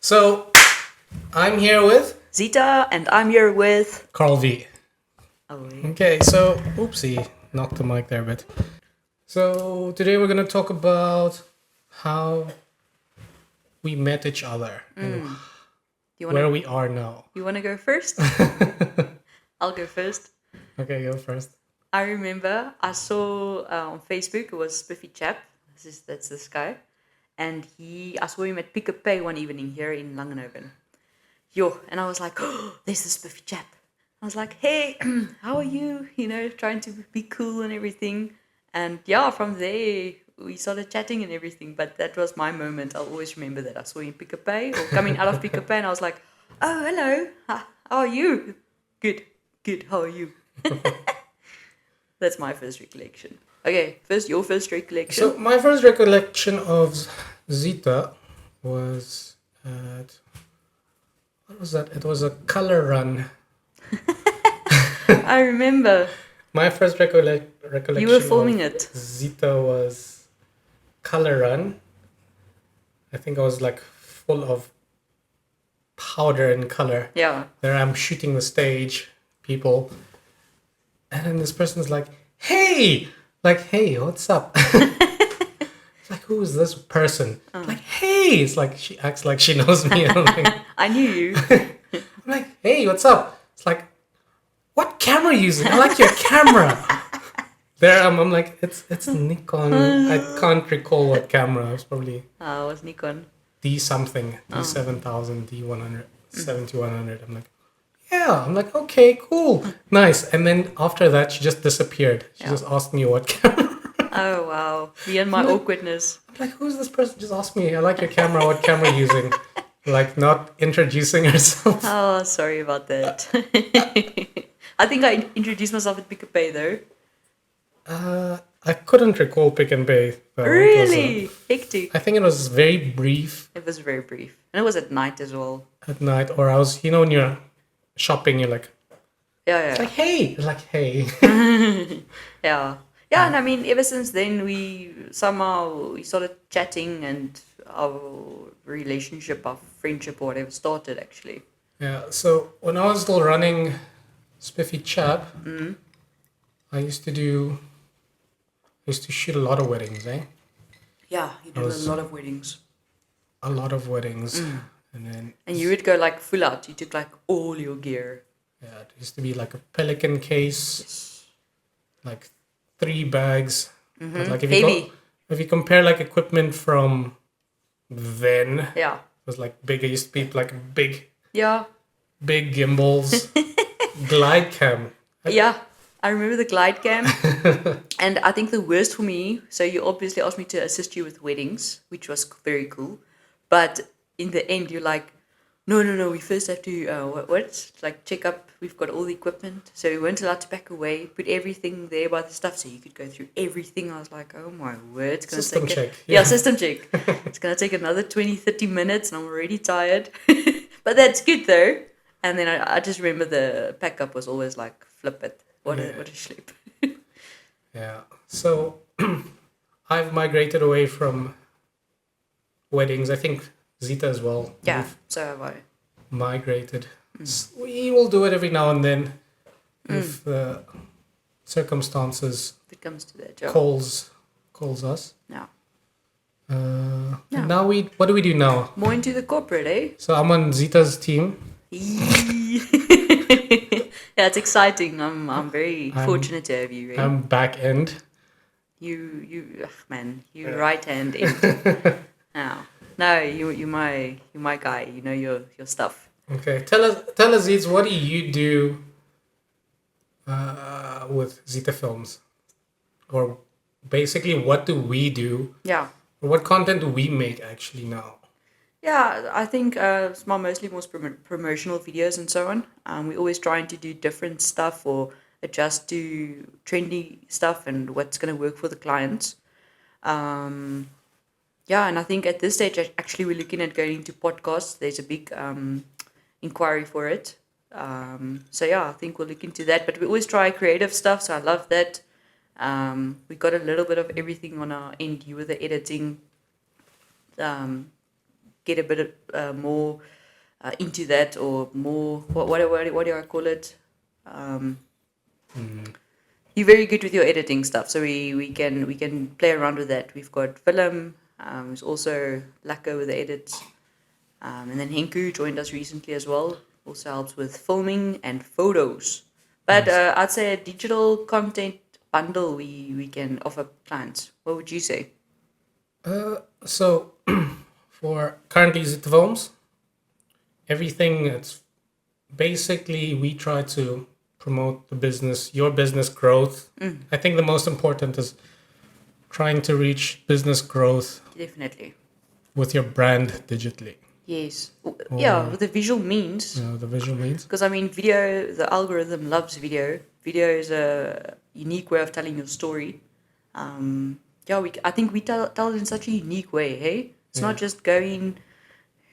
So, I'm here with Zita, and I'm here with. Carl V. Oh, Okay, so, oopsie, knocked the mic there a bit. So, today we're going to talk about how we met each other and you where wanna we are now. you wanna go first? I'll go first. Okay, go first. I remember I saw on Facebook, it was Spiffy Chap. That's this guy, and I saw him at Pick a Pay one evening here in Langenhoven. And I was like, oh, there's the Spiffy Chap. I was like, hey, how are you? Trying to be cool and everything. And yeah, from there we started chatting and everything. But that was my moment. I'll always remember that. I saw him Pick a Pay or coming out of Pick a Pay, and I was like, oh, hello. How are you? Good. How are you? That's my first recollection. Okay, your first recollection. So, my first recollection of Zita was at. What was that? It was a color run. I remember. My first recollection You were filming of it. Zita was color run. I think I was like full of powder and color. Yeah. There I'm shooting the stage, people. And then this person's like, hey, what's up? It's like, who is this person? Like, hey, it's like she acts like she knows me. I'm like, I knew you. I'm like, hey, what's up? It's like, what camera are you using? I like your camera. There I'm like, it's Nikon. I can't recall what camera. It was probably It was Nikon. D something, D7000, D100, 7100. I'm like, yeah. I'm like, okay, cool, nice. And then after that, she just disappeared. She just asked me what camera. Oh, wow. Me and my awkwardness. I'm like, who's this person? Just asked me. I like your camera. What camera are you using? Like, not introducing herself. Oh, sorry about that. I think I introduced myself at Pick a Pay, though. I couldn't recall Pick and Pay. Though. Really? Hectic. I think it was very brief. It was very brief. And it was at night as well. At night, or I was, when you're shopping, you're like, Yeah. it's like, hey. It's like, hey. Yeah. Yeah, and I mean, ever since then, we started chatting and our relationship, our friendship, or whatever started, actually. Yeah, so when I was still running Spiffy Chap, I used to shoot a lot of weddings, eh? Yeah, you did a lot of weddings. A lot of weddings. And then... And you would go like full out. You took like all your gear. Yeah, it used to be like a Pelican case, like 3 bags. But like if you compare like equipment from then, Yeah. it was like big. It used to be like big gimbals, glide cam. Yeah, I remember the glide cam. And I think the worst for me, so you obviously asked me to assist you with weddings, which was very cool. But in the end, you're like, no, we first have to, like check up, we've got all the equipment. So we weren't allowed to pack away, put everything there by the stuff so you could go through everything. I was like, oh my word, it's going to System take check. system check. It's going to take another 20, 30 minutes and I'm already tired. But that's good though. And then I just remember the pack up was always like, flip it. What a sleep. Yeah. So I've migrated away from weddings. I think Zita as well. Yeah, We've so have I. migrated. We will do it every now and then if circumstances If it comes to that job. calls us. Yeah. And now what do we do now? More into the corporate, eh? So I'm on Zita's team. Yeah, it's exciting. I'm very fortunate to have you, right? I'm back end. You right hand end. No, you're my guy. You know your stuff. Okay, tell us, Ziz, what do you do with Zita Films, or basically what do we do? Yeah. What content do we make actually now? Yeah, I think it's mostly more promotional videos and so on. We're always trying to do different stuff or adjust to trendy stuff and what's going to work for the clients. Yeah, and I think at this stage, actually, we're looking at going into podcasts. There's a big inquiry for it. So yeah, I think we'll look into that. But we always try creative stuff, so I love that. We got a little bit of everything on our end. You with the editing, get a bit more into that, or more, what do I call it? You're very good with your editing stuff, so we can play around with that. We've got Willem, who's also lacquer with the edits, and then Henku joined us recently as well. Also helps with filming and photos. But Nice. I'd say a digital content bundle we can offer clients. What would you say? So for currently Zit Films, everything it's basically we try to promote the business, your business growth. I think the most important is trying to reach business growth Definitely. with your brand digitally. Yes. Yeah, with the visual means. The visual means. Because I mean, video, the algorithm loves video. Video is a unique way of telling your story. I think we tell it in such a unique way, hey? It's not just go in,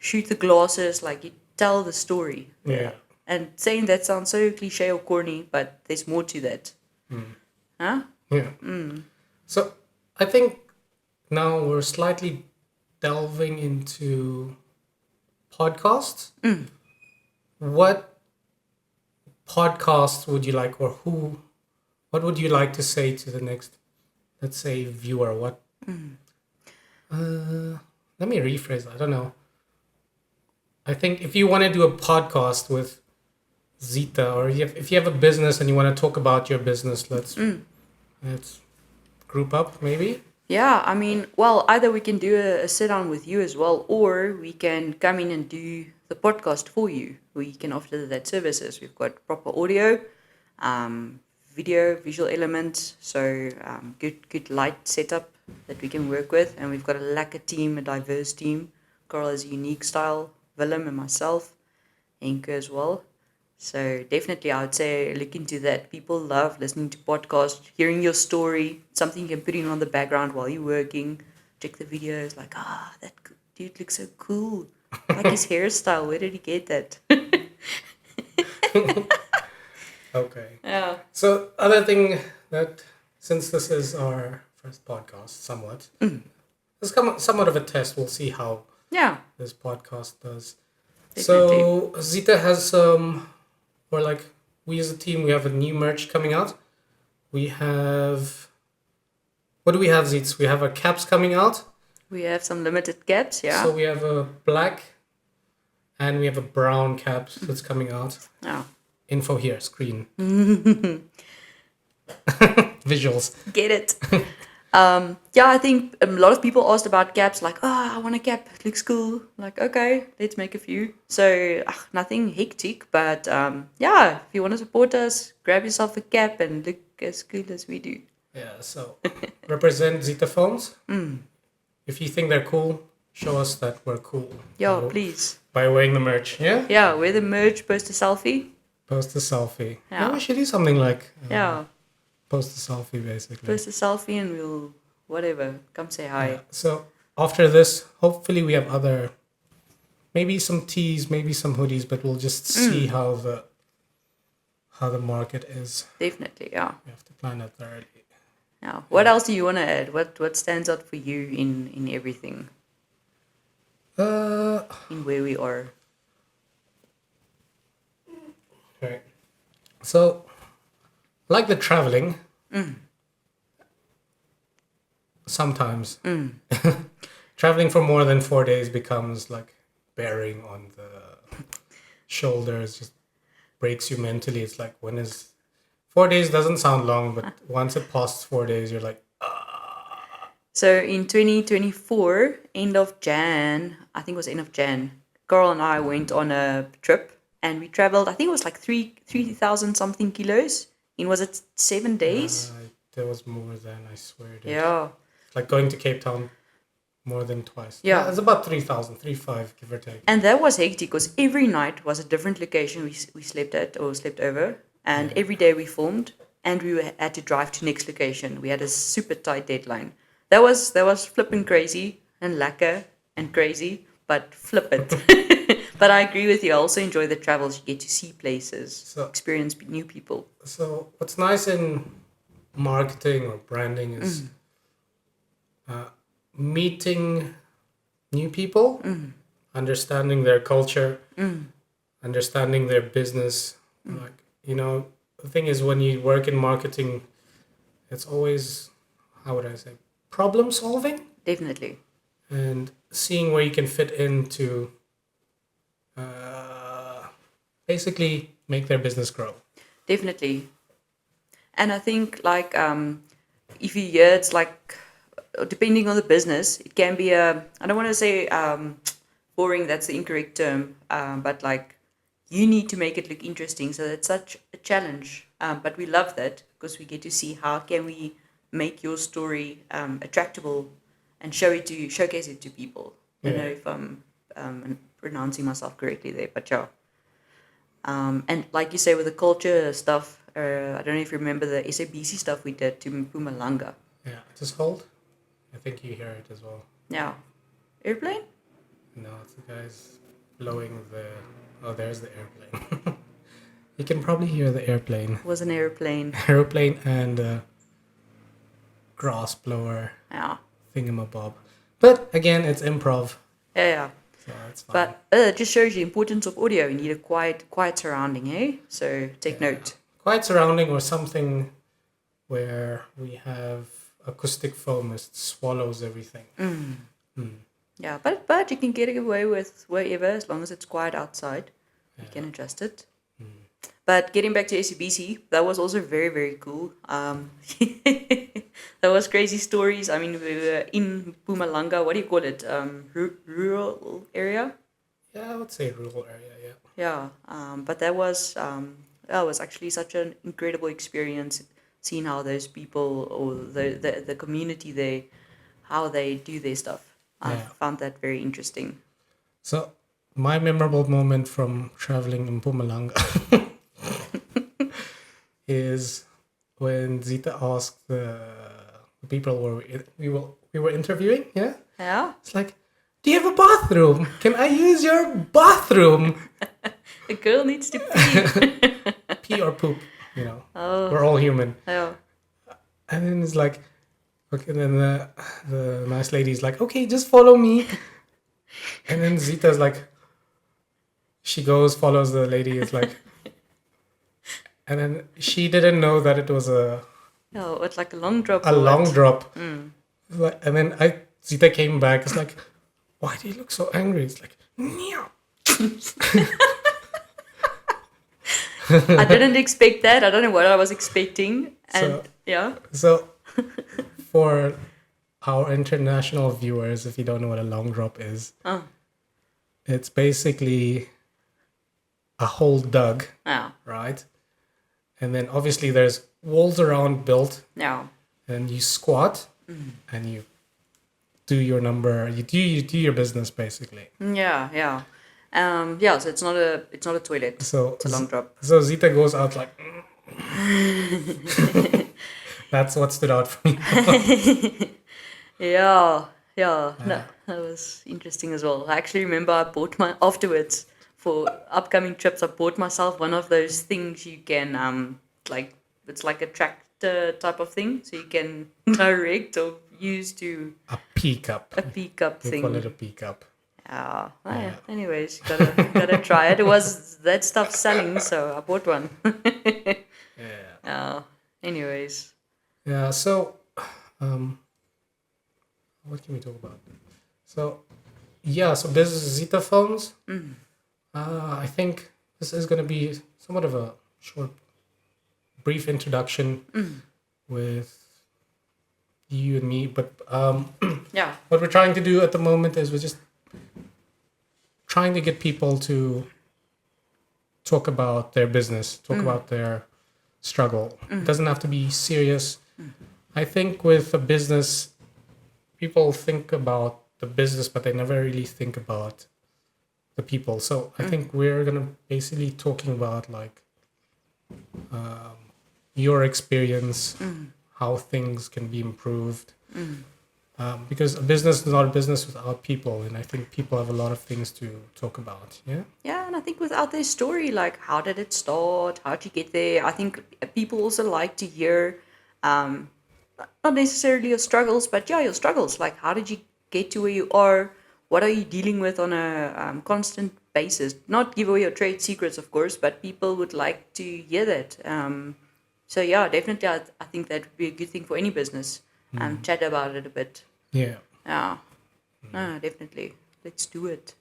shoot the glasses, like you tell the story. Yeah. And saying that sounds so cliche or corny, but there's more to that. Huh? Yeah. So I think now we're slightly delving into podcasts. What podcast would you like, or what would you like to say to the next, let's say, viewer? What? Let me rephrase. I don't know. I think if you want to do a podcast with Zita, or if you have a business and you want to talk about your business, let's group up maybe. Yeah, I mean, well, either we can do a sit down with you as well, or we can come in and do the podcast for you. We can offer that services. We've got proper audio, video, visual elements, so good light setup that we can work with, and we've got a lacquer team, a diverse team. Carl has a unique style, Willem and myself, Henke as well. So definitely, I would say look into that. People love listening to podcasts, hearing your story, something you can put in on the background while you're working. Check the videos, like, that dude looks so cool. Like his hairstyle, where did he get that? Okay. Yeah. So other thing that, since this is our first podcast, somewhat, it's somewhat of a test. We'll see how Yeah. this podcast does. Definitely. So Zita has or like we as a team, we have a new merch coming out. We have, what do we have, Zits? We have our caps coming out. We have some limited caps, yeah. So we have a black and we have a brown cap that's coming out. Yeah. Info here, screen. Visuals. Get it. Yeah, I think a lot of people asked about caps, like, I want a cap, it looks cool. Like, okay, let's make a few. So, nothing hectic, but yeah, if you want to support us, grab yourself a cap and look as cool as we do. Yeah, so represent Zita phones. If you think they're cool, show us that we're cool. Yeah, So, please. by wearing the merch, yeah? Yeah, wear the merch, post a selfie. Post a selfie. Yeah. Yeah, we should do something like Yeah, post a selfie, basically. post a selfie and we'll, whatever, come say hi. Yeah. So after this, hopefully we have other, maybe some tees, maybe some hoodies, but we'll just see how the market is. Definitely, yeah. We have to plan it thoroughly. Yeah. What else do you want to add? What stands out for you in everything, in where we are? Right. So, like the traveling, sometimes traveling for more than 4 days becomes like bearing on the shoulders, just breaks you mentally. It's like, 4 days doesn't sound long, but once it passes 4 days, you're like, So in 2024, end of Jan, I think it was end of Jan, Carl and I went on a trip and we traveled, I think it was like 3,000 something kilos in, was it 7 days? there was more than, I swear. Dude. Yeah. Like going to Cape Town more than twice. Yeah. It's about 3,000, 3,500, give or take. And that was hectic because every night was a different location we slept at or slept over. And every day we filmed and had to drive to next location. We had a super tight deadline. That was flipping crazy and lacquer and crazy, but flip it. But I agree with you. I also enjoy the travels. You get to see places, experience new people. So what's nice in marketing or branding is meeting new people. understanding their culture, understanding their business. Like, the thing is, when you work in marketing, it's always, how would I say, problem solving Definitely. and seeing where you can fit in to uh, basically make their business grow. Definitely. And I think like if you hear it's like depending on the business, it can be a I don't want to say boring, that's the incorrect term, but like you need to make it look interesting. So it's such a challenge. But we love that because we get to see how can we make your story attractable and showcase it to people. I don't know if I'm pronouncing myself correctly there, but yeah. And like you say with the culture stuff, I don't know if you remember the SABC stuff we did to Mpumalanga. Yeah, just hold. I think you hear it as well. Yeah. Airplane? No, it's the guys blowing the. Oh, there's the airplane. You can probably hear the airplane. Was an airplane. Airplane and grass blower Yeah. thingamabob. But again, it's improv, Yeah, yeah. so it's fine. But it just shows you the importance of audio. You need a quiet surrounding, eh? So take note. Quiet surrounding or something where we have acoustic foam that swallows everything. Yeah, but you can get away with wherever as long as it's quiet outside. You can adjust it. But getting back to ACBC, that was also very, very cool. That was crazy stories. I mean, we were in Mpumalanga. What do you call it? Rural area. Yeah, I would say rural area, yeah. Yeah. But that was actually such an incredible experience. Seeing how those people or the community there, how they do their stuff. I Yeah. found that very interesting. So, my memorable moment from traveling in Mpumalanga is when Zita asked the people we were interviewing, yeah? Yeah. It's like, do you have a bathroom? Can I use your bathroom? A girl needs to pee. Pee or poop, We're all human. Yeah. And then it's like, okay, then the nice lady's like, okay, just follow me. And then Zita's like, she goes, follows the lady. It's like, and then she didn't know that it was a Oh, it's like a long drop. long drop. And then Zita came back. It's like, why do you look so angry? It's like, meow. I didn't expect that. I don't know what I was expecting. And So- yeah. So, for our international viewers, if you don't know what a long drop is, it's basically a hole dug, Yeah. right? And then obviously there's walls around built, Yeah. and you squat and you do your number. You do your business basically. Yeah. Yeah. Yeah. So it's not a toilet. So It's a long drop. So Zita goes out like. That's what stood out for me. Yeah. Yeah. No, that was interesting as well. I actually remember I bought afterwards for upcoming trips. I bought myself one of those things you can like it's like a tractor type of thing, so you can direct or use to A pea cup. a pickup We thing. call it a pea cup. Yeah. Anyways, gotta try it. It was that stuff selling, so I bought one. Yeah. Anyways. Yeah. So, what can we talk about? So, yeah. So there's Zeta phones. I think this is going to be somewhat of a short, brief introduction with you and me. But Yeah. what we're trying to do at the moment is we're just trying to get people to talk about their business, talk about their struggle. It doesn't have to be serious. I think with a business, people think about the business, but they never really think about the people. So I think we're gonna basically talking about like your experience, how things can be improved. Because a business is not a business without people, and I think people have a lot of things to talk about. Yeah. Yeah, and I think without their story, like how did it start? How'd you get there? I think people also like to hear, not necessarily your struggles, but yeah, your struggles. Like how did you get to where you are? what are you dealing with on a constant basis? Not give away your trade secrets, of course, but people would like to hear that. So yeah, definitely, I think that would be a good thing for any business. Chat about it a bit. Yeah. Yeah, definitely. Let's do it.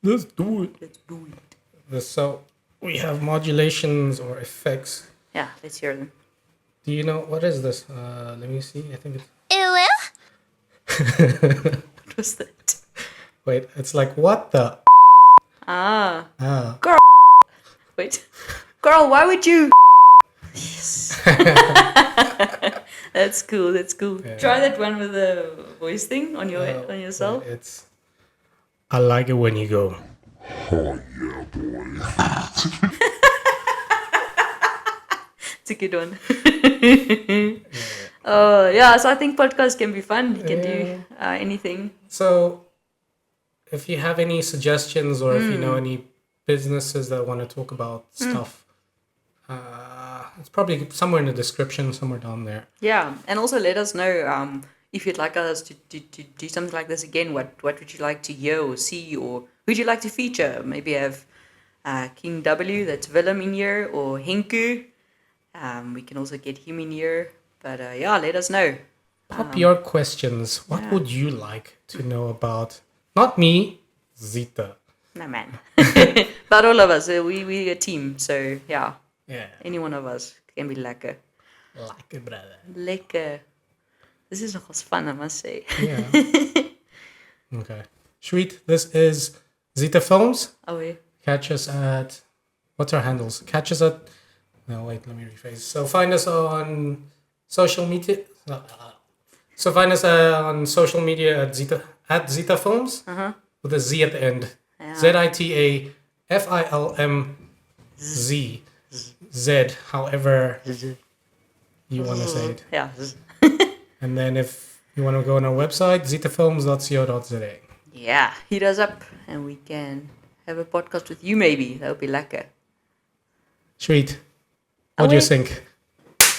Let's do it. Let's do it. So we have modulations or effects. Yeah, let's hear them. Do you know what is this? Let me see. I think it's. What was that? Wait, it's like what the? Girl. Wait. Girl, why would you? Yes. That's cool. That's cool. Yeah. Try that one with the voice thing on yourself. It's. I like it when you go. It's a good one. Yeah. So I think podcasts can be fun. You can do anything. So, if you have any suggestions or if you know any businesses that want to talk about stuff, it's probably somewhere in the description, somewhere down there. Yeah, and also let us know if you'd like us to do something like this again. What would you like to hear or see, or who'd you like to feature? Maybe have King W, that's Willem, in here, or Henku. We can also get him in here. But yeah, let us know. Pop your questions. What would you like to know about? Not me, Zita. No, man. But all of us, we a team. So yeah, any one of us can be lekker. Lekker, brother. Lekker. This is nogals fun, I must say. Yeah. Okay. Sweet. This is Zita Films. Oh, yeah. Catch us at... What's our handles? Catch us at... No, wait, let me rephrase. So find us on social media. So find us on social media at Zita Films with a Z at the end. Yeah. ZITAFILMZ. Z, however you want to say it. Yeah. And then if you want to go on our website, zitafilms.co.za. Yeah, hit us up and we can have a podcast with you maybe. That would be lekker. Sweet. What do you think?